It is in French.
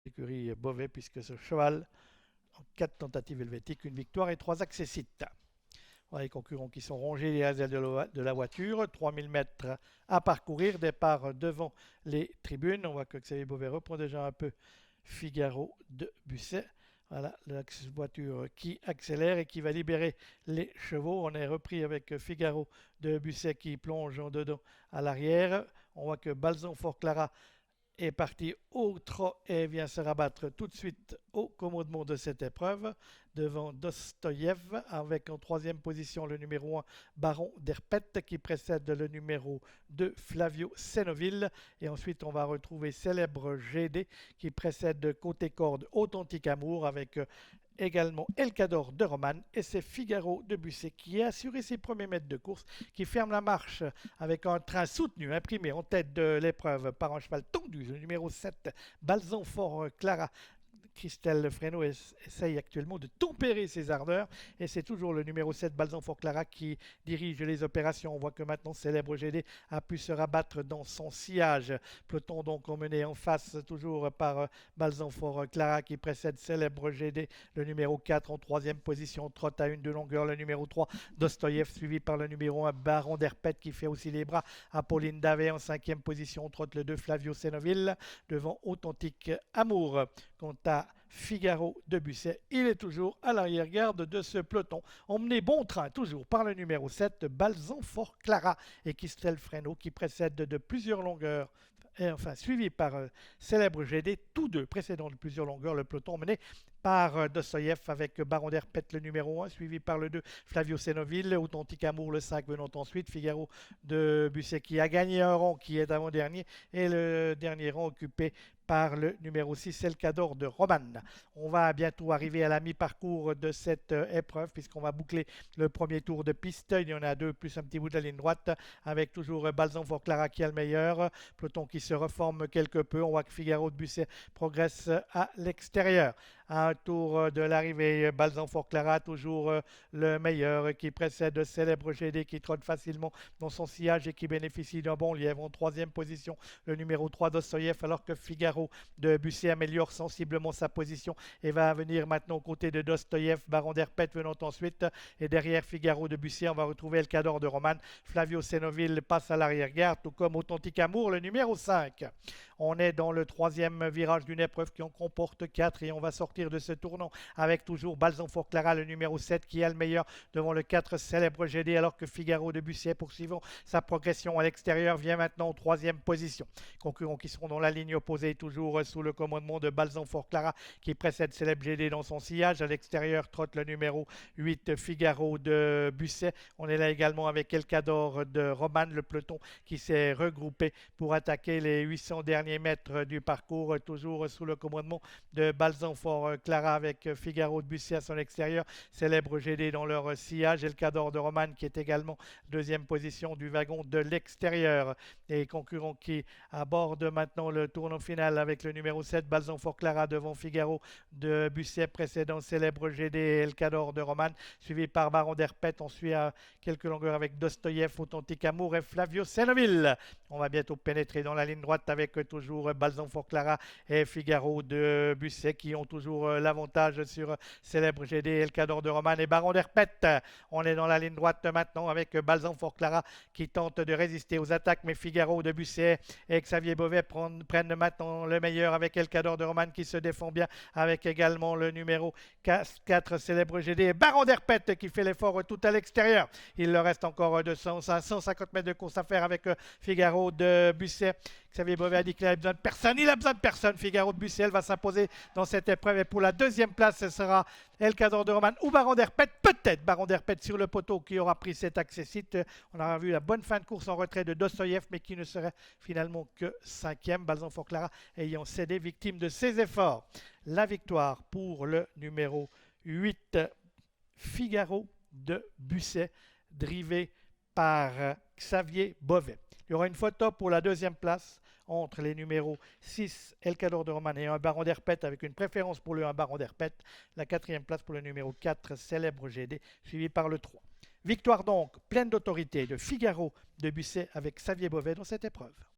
Écurie Beauvais, puisque ce cheval, en 4 tentatives helvétiques, une victoire et 3 accessites. Voilà les concurrents qui sont rongés les ailes de la voiture. 3000 mètres à parcourir. Départ devant les tribunes. On voit que Xavier Beauvais reprend déjà un peu Figaro de Busset. Voilà la voiture qui accélère et qui va libérer les chevaux. On est repris avec Figaro de Busset qui plonge en dedans à l'arrière. On voit que Balzan Fort Clara est parti au trot et vient se rabattre tout de suite au commandement de cette épreuve devant Dostoyev avec en troisième position le numéro 1 Baron d'Herpette qui précède le numéro 2 Flavio Senoville et ensuite on va retrouver Célèbre GD qui précède côté corde Authentique Amour avec également Elcador de Romane et c'est Figaro de Busset qui a assuré ses premiers mètres de course, qui ferme la marche avec un train soutenu, imprimé en tête de l'épreuve par un cheval tendu, le numéro 7, Balzan Fort Clara. Christelle Fresneau essaye actuellement de tempérer ses ardeurs et c'est toujours le numéro 7 Balzan Fort Clara qui dirige les opérations. On voit que maintenant Célèbre GD a pu se rabattre dans son sillage. Peloton donc emmené en face toujours par Balzan Fort Clara qui précède Célèbre GD, le numéro 4 en troisième position, trotte à une de longueur le numéro 3 Dostoyev suivi par le numéro 1 Baron d'Herpette qui fait aussi les bras à Pauline Davet en cinquième position, trotte le 2 Flavio Senoville devant Authentique Amour. Quant à Figaro de Busset, il est toujours à l'arrière-garde de ce peloton, emmené bon train toujours par le numéro 7, Balzan Fort Clara et Christelle Fresneau qui précède de plusieurs longueurs, et enfin suivi par Célèbre GD, tous deux précédant de plusieurs longueurs le peloton mené par Dostoyev avec Baron d'Herpette le numéro 1, suivi par le 2 Flavio Senoville, Authentique Amour le 5 venant ensuite, Figaro de Busset qui a gagné un rang qui est avant-dernier et le dernier rang occupé par le numéro 6, Elcador de Romane. On va bientôt arriver à la mi-parcours de cette épreuve puisqu'on va boucler le premier tour de piste. Il y en a deux plus un petit bout de la ligne droite avec toujours Balzan Fort Clara qui est le meilleur. Peloton qui se reforme quelque peu. On voit que Figaro de Busset progresse à l'extérieur. À un tour de l'arrivée, Balzan Fort Clara, toujours le meilleur qui précède Célèbre GD qui trotte facilement dans son sillage et qui bénéficie d'un bon lièvre. En troisième position, le numéro 3 Dostoyev alors que Figaro de Busset améliore sensiblement sa position et va venir maintenant aux côtés de Dostoyev, Baron d'Herpette venant ensuite et derrière Figaro de Busset on va retrouver Elcador de Romane. Flavio Senoville passe à l'arrière-garde tout comme Authentique Amour le numéro 5. On est dans le troisième virage d'une épreuve qui en comporte 4 et on va sortir de ce tournant avec toujours Balzan Fort Clara le numéro 7 qui est le meilleur devant le 4 Célèbre GD alors que Figaro de Busset poursuivant sa progression à l'extérieur vient maintenant en troisième position. Concurrents qui seront dans la ligne opposée toujours sous le commandement de Balzan Fort Clara qui précède Célèbre GD dans son sillage. À l'extérieur trotte le numéro 8 Figaro de Busset. On est là également avec Elcador de Romane, le peloton qui s'est regroupé pour attaquer les 800 derniers mètres du parcours, toujours sous le commandement de Balzan Fort Clara avec Figaro de Busset à son extérieur, Célèbre GD dans leur sillage, Elcador de Romane qui est également deuxième position du wagon de l'extérieur. Les concurrents qui abordent maintenant le tournant final avec le numéro 7 Balzan Fort Clara devant Figaro de Busset précédent Célèbre GD et Elcador de Romane suivi par Baron d'Herpette. On suit à quelques longueurs avec Dostoyev, Authentique Amour et Flavio Senoville. On va bientôt pénétrer dans la ligne droite avec toujours Balzan Fort Clara et Figaro de Busset qui ont toujours l'avantage sur Célèbre GD, Elcador de Romane et Baron d'Herpette. On est dans la ligne droite maintenant avec Balzan Fort Clara qui tente de résister aux attaques mais Figaro de Busset et Xavier Beauvais prennent maintenant le meilleur avec Elcador de Romane qui se défend bien avec également le numéro 4 Célèbre GD et Baron d'Herpette qui fait l'effort tout à l'extérieur. Il leur reste encore 150 mètres de course à faire avec Figaro de Busset. Xavier Beauvais a dit qu'il avait besoin de personne. Il a besoin de personne. Figaro de Busset va s'imposer dans cette épreuve. Et pour la deuxième place, ce sera Elcador de Romane ou Baron d'Herpette. Peut-être Baron d'Herpette sur le poteau qui aura pris cet accessite. On aura vu la bonne fin de course en retrait de Dostoyev, mais qui ne serait finalement que cinquième. Balzan Fort Clara ayant cédé victime de ses efforts. La victoire pour le numéro 8, Figaro de Busset, drivé par Xavier Beauvais. Il y aura une photo pour la deuxième place entre les numéros 6, Elcador de Romane et un Baron d'Herpette avec une préférence pour le 1 Baron d'Herpette. La quatrième place pour le numéro 4, Célèbre GD, suivi par le 3. Victoire donc pleine d'autorité de Figaro de Busset avec Xavier Beauvais dans cette épreuve.